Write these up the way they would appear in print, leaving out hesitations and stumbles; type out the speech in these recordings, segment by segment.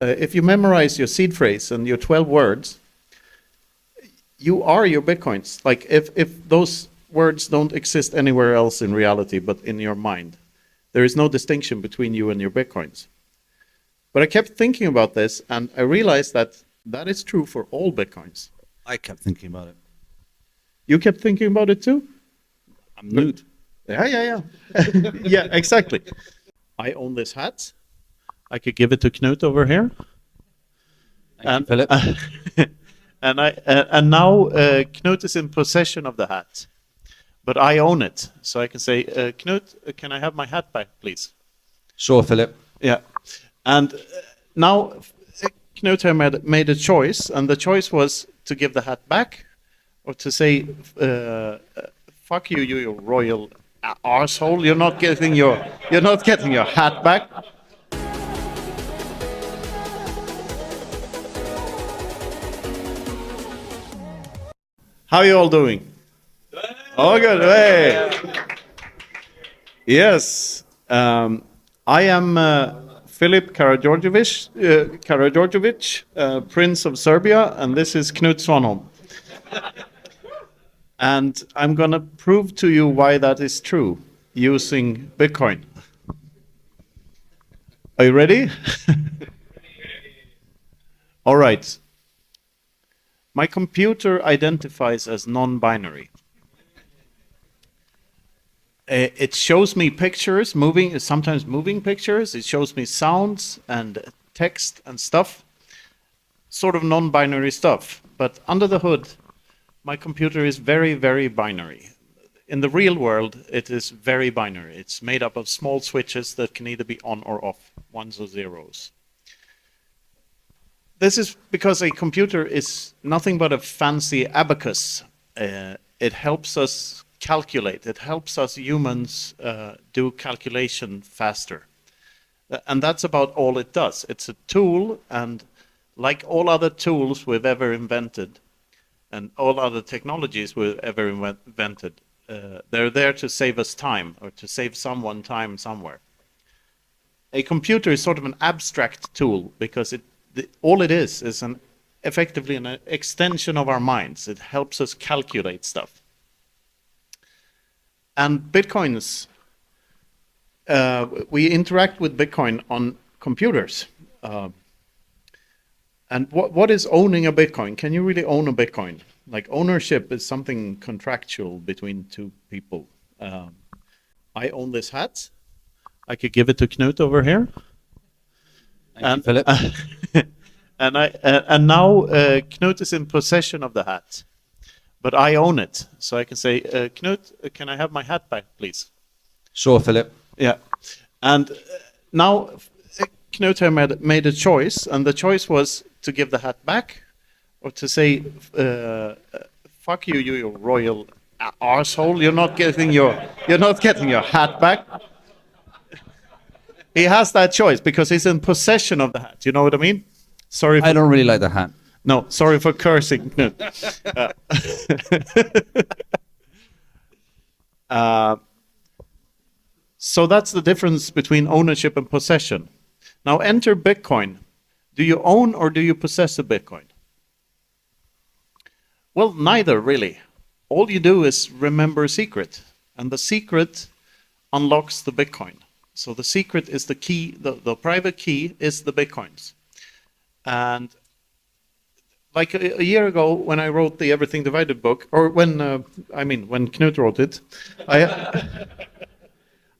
If you memorize your seed phrase and your 12 words, you are your Bitcoins. Like if those words don't exist anywhere else in reality but in your mind, there is no distinction between you and your Bitcoins. But I kept thinking about this, and I realized that that is true for all Bitcoins. I kept thinking about it. You kept thinking about it too? I'm Knut. Yeah. Yeah, exactly. I own this hat. I could give it to Knut over here. Thank you, Filip. And now Knut is in possession of the hat, but I own it, so I can say, Knut, can I have my hat back, please? Sure, Filip. Yeah, and now Knut had made a choice, and the choice was to give the hat back, or to say, "Fuck you, you royal arsehole! You're not getting your hat back." How are you all doing? Oh, good. Hey. Yes. I am Filip Karađorđević, Prince of Serbia, and this is Knut Svanholm. And I'm going to prove to you why that is true using Bitcoin. Are you ready? All right. My computer identifies as non-binary. It shows me pictures, sometimes moving pictures. It shows me sounds and text and stuff, sort of non-binary stuff. But under the hood, my computer is very, very binary. In the real world, it is very binary. It's made up of small switches that can either be on or off, ones or zeros. This is because a computer is nothing but a fancy abacus. It helps us calculate. It helps us humans do calculation faster. And that's about all it does. It's a tool, and like all other tools we've ever invented, and all other technologies we've ever invented, they're there to save us time, or to save someone time somewhere. A computer is sort of an abstract tool because all it is effectively an extension of our minds. It helps us calculate stuff. And Bitcoins, we interact with Bitcoin on computers. And what is owning a Bitcoin? Can you really own a Bitcoin? Like, ownership is something contractual between two people. I own this hat. I could give it to Knut over here. Thank you, Filip. And now Knut is in possession of the hat, but I own it, so I can say, Knut, can I have my hat back, please? Sure, Filip. Yeah, and now Knut had made a choice, and the choice was to give the hat back, or to say, "Fuck you, you royal arsehole! You're not getting your hat back." He has that choice because he's in possession of the hat. You know what I mean? Sorry. I don't really like the hat. No, sorry for cursing, Knut. So that's the difference between ownership and possession. Now enter Bitcoin. Do you own or do you possess a Bitcoin? Well, neither really. All you do is remember a secret, and the secret unlocks the Bitcoin. So the secret is the key, the private key is the Bitcoins. And like a year ago, when I wrote the Everything Divided book, or when Knut wrote it,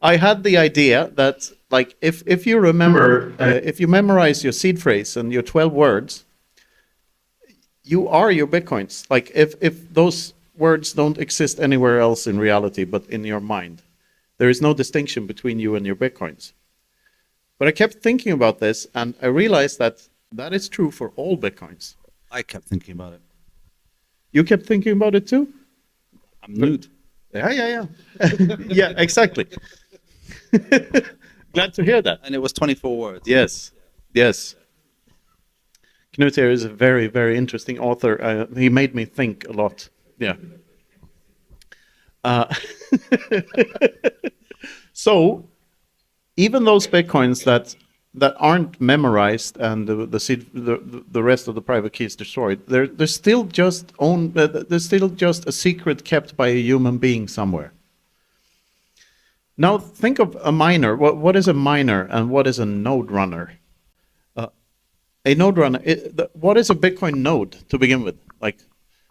I had the idea that, like, if you remember, if you memorize your seed phrase and your 12 words, you are your Bitcoins. Like, if those words don't exist anywhere else in reality but in your mind, there is no distinction between you and your Bitcoins. But I kept thinking about this, and I realized that that is true for all Bitcoins. I kept thinking about it. You kept thinking about it too? I'm Knut. Yeah. Yeah, exactly. Glad to hear that. And it was 24 words. Yes. Knut here is a very, very interesting author. He made me think a lot. Yeah. So, even those Bitcoins that that aren't memorized and the rest of the private key is destroyed, they're still just there's still just a secret kept by a human being somewhere. Now think of a miner. What is a miner and what is a node runner? A node runner, what is a Bitcoin node to begin with? Like,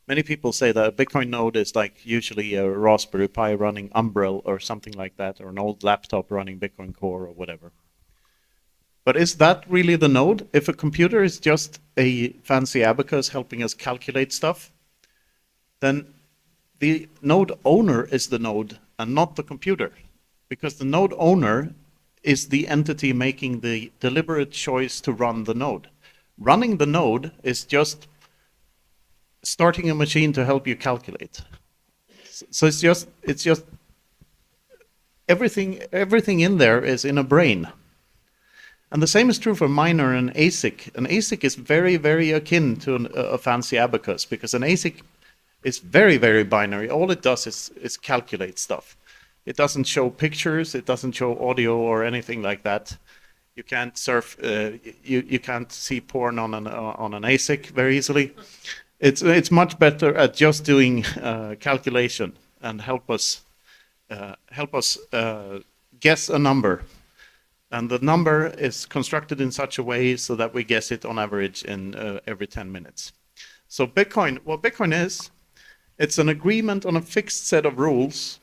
many people say that a Bitcoin node is like usually a Raspberry Pi running Umbrel or something like that, or an old laptop running Bitcoin Core or whatever. But is that really the node? If a computer is just a fancy abacus helping us calculate stuff, then the node owner is the node and not the computer. Because the node owner is the entity making the deliberate choice to run the node. Running the node is just starting a machine to help you calculate. So it's just everything in there is in a brain. And the same is true for miner and ASIC. An ASIC is very, very akin to a fancy abacus, because an ASIC is very, very binary. All it does is calculate stuff. It doesn't show pictures, it doesn't show audio or anything like that. You can't surf, you can't see porn on an ASIC very easily. It's much better at just doing calculation and help us guess a number. And the number is constructed in such a way so that we guess it on average in every 10 minutes. So Bitcoin, what Bitcoin is, it's an agreement on a fixed set of rules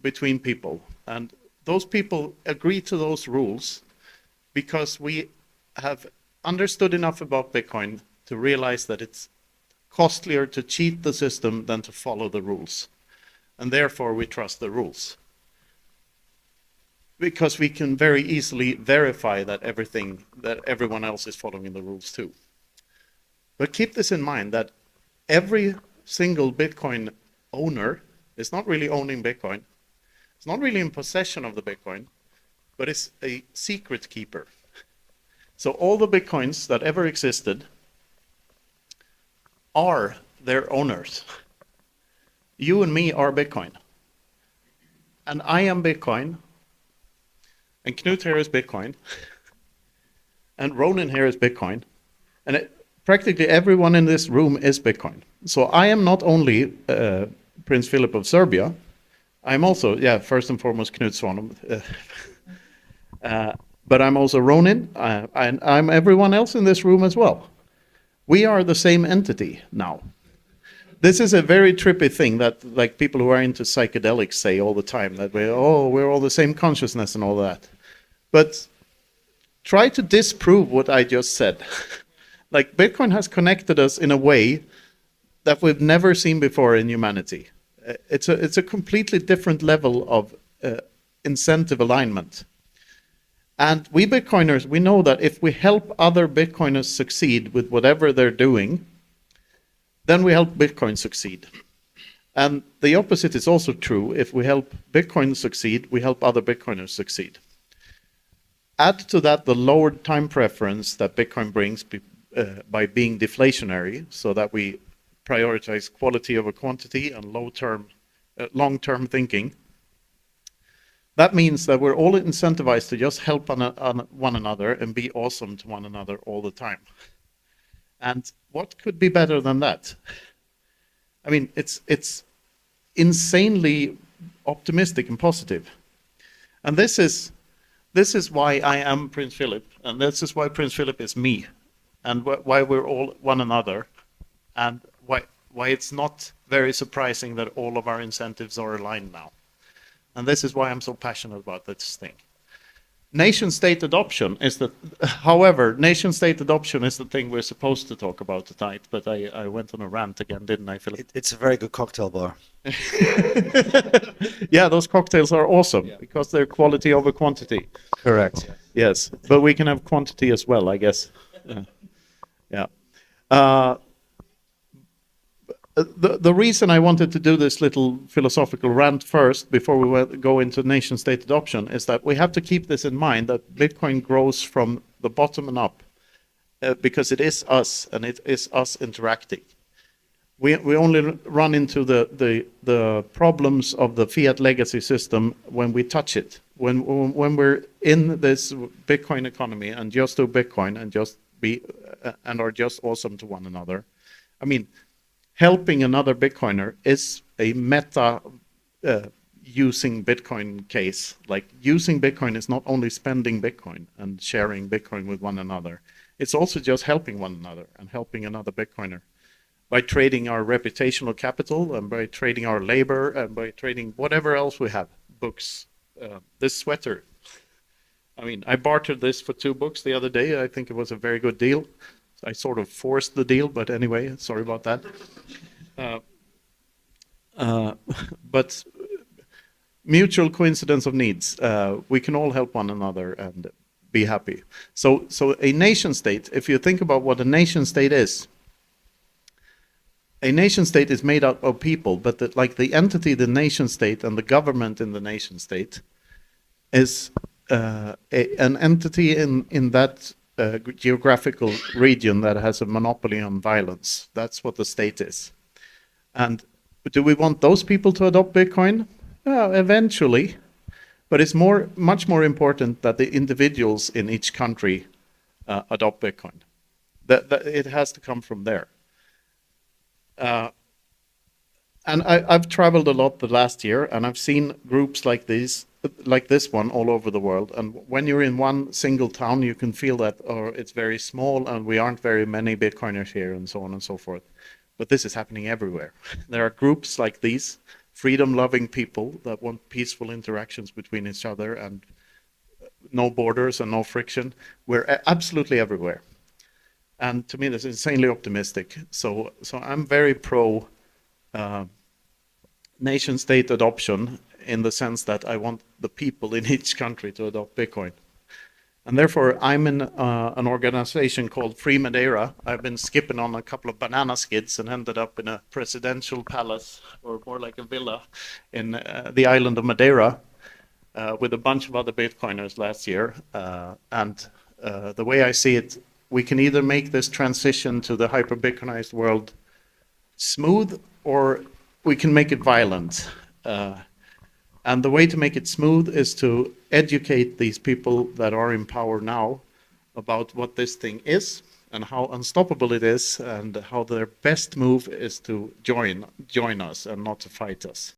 between people. And those people agree to those rules because we have understood enough about Bitcoin to realize that it's costlier to cheat the system than to follow the rules. And therefore we trust the rules. Because we can very easily verify that everyone else is following the rules too. But keep this in mind, that every single Bitcoin owner is not really owning Bitcoin. It's not really in possession of the Bitcoin, but it's a secret keeper. So all the Bitcoins that ever existed are their owners. You and me are Bitcoin. And I am Bitcoin. And Knut here is Bitcoin. And Ronan here is Bitcoin. And practically everyone in this room is Bitcoin. So I am not only Prince Filip of Serbia, I'm also, first and foremost Knut Svanholm. But I'm also Ronin, and I'm everyone else in this room as well. We are the same entity now. This is a very trippy thing that, like, people who are into psychedelics say all the time, that we're all the same consciousness and all that. But try to disprove what I just said. Like, Bitcoin has connected us in a way that we've never seen before in humanity. It's a completely different level of incentive alignment. And we Bitcoiners, we know that if we help other Bitcoiners succeed with whatever they're doing, then we help Bitcoin succeed. And the opposite is also true. If we help Bitcoin succeed, we help other Bitcoiners succeed. Add to that the lowered time preference that Bitcoin brings by being deflationary, so that we prioritize quality over quantity and long-term thinking. That means that we're all incentivized to just help one another and be awesome to one another all the time. And what could be better than that? I mean, it's insanely optimistic and positive. And this is why I am Prince Filip, and this is why Prince Filip is me, and why we're all one another, and why it's not very surprising that all of our incentives are aligned now. And this is why I'm so passionate about this thing. Nation-state adoption is however, nation-state adoption is the thing we're supposed to talk about tonight, but I went on a rant again, didn't I, Philip? It's a very good cocktail bar. Yeah, those cocktails are awesome, because they're quality over quantity. Correct. Yes, but we can have quantity as well, I guess. Yeah. The reason I wanted to do this little philosophical rant first, before we go into nation-state adoption, is that we have to keep this in mind, that Bitcoin grows from the bottom and up, because it is us, and it is us interacting. We only run into the problems of the fiat legacy system when we touch it, when we're in this Bitcoin economy and just do Bitcoin and just be and are just awesome to one another. I mean, helping another Bitcoiner is a meta using Bitcoin case. Like using Bitcoin is not only spending Bitcoin and sharing Bitcoin with one another. It's also just helping one another and helping another Bitcoiner by trading our reputational capital and by trading our labor and by trading whatever else we have, books. This sweater, I mean, I bartered this for 2 books the other day. I think it was a very good deal. I sort of forced the deal, but anyway, sorry about that. But mutual coincidence of needs. We can all help one another and be happy. So a nation state, if you think about what a nation state is, a nation state is made up of people, but like the entity, the nation state, and the government in the nation state is an entity in that geographical region that has a monopoly on violence. That's what the state is. And do we want those people to adopt Bitcoin? Eventually. But it's much more important that the individuals in each country adopt Bitcoin. That it has to come from there. And I've traveled a lot the last year, and I've seen groups like these, like this one, all over the world. And when you're in one single town, you can feel that, it's very small, and we aren't very many Bitcoiners here, and so on and so forth. But this is happening everywhere. There are groups like these, freedom-loving people that want peaceful interactions between each other and no borders and no friction. We're absolutely everywhere. And to me, this is insanely optimistic. So I'm very pro nation-state adoption in the sense that I want the people in each country to adopt Bitcoin. And therefore, I'm in an organization called Free Madeira. I've been skipping on a couple of banana skids and ended up in a presidential palace, or more like a villa, in the island of Madeira with a bunch of other Bitcoiners last year. And the way I see it, we can either make this transition to the hyper-Bitcoinized world smooth, or we can make it violent. And the way to make it smooth is to educate these people that are in power now about what this thing is and how unstoppable it is, and how their best move is to join us and not to fight us.